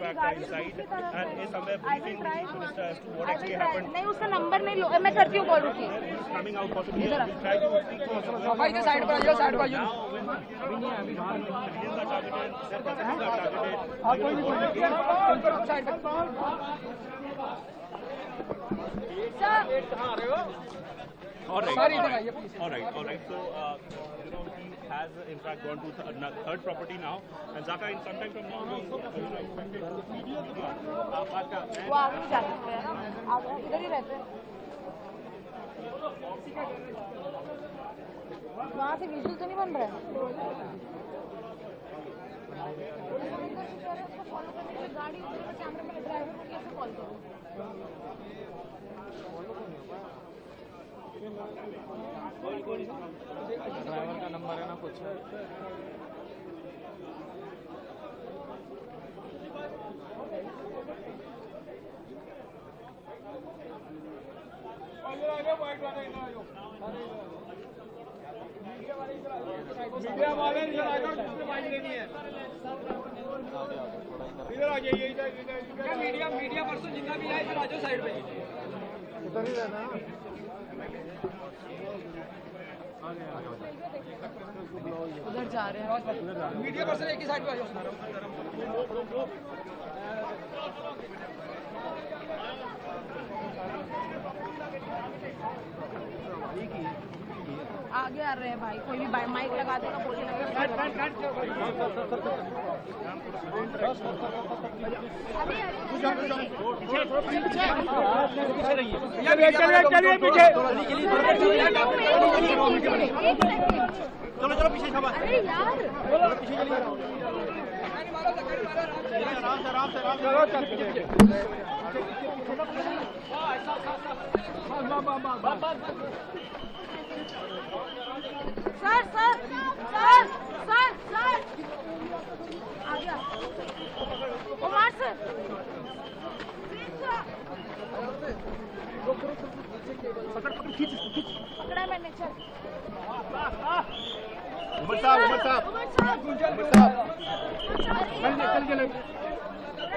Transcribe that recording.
fact are inside and is somewhere briefing the minister as to what actually happened. नहीं उसका number नहीं लो, मैं करती हूँ कॉल रुकी। Coming out possibly, we try to speak to him. भाई इधर साइड पर आ जाओ, साइड पर आ जाओ। अभी नहीं है, अभी बाहर civilians are targeted, their properties are targeted. हाँ कोई नहीं साइड पर। कहाँ आ रहे हो? All right. Sorry, इधर आइए please. All right. So, he has in fact gone to third property now, and Zaka in some time from now we expected to see the वो आगे नहीं जा सकते हैं ना, आगे इधर ही रहते हैं। वहाँ से विजुअल तो नहीं बन रहा है। गाड़ी उधर कैमरे में ड्राइवर को कैसे कॉल करूँ? ड्राइवर का नंबर है ना कुछ। मीडिया वाले इधर आ जाओ, बाइक लेनी है। इधर आ जाइए, मीडिया पर्सन जितना भी है इधर आ जाओ साइड पे। उधर ही रहना। उधर जा रहे हैं। मीडिया पर्सन एक ही साइड पे आ जाओ। आगे आ रहे हैं भाई, कोई भी माइक लगा देगा, बोली लगा। चलिए पीछे। चलो पीछे छपा। अरे यार आराम से सर आ गया उमर सर। पकड़ा मैंने, चल उमर साहब चल चल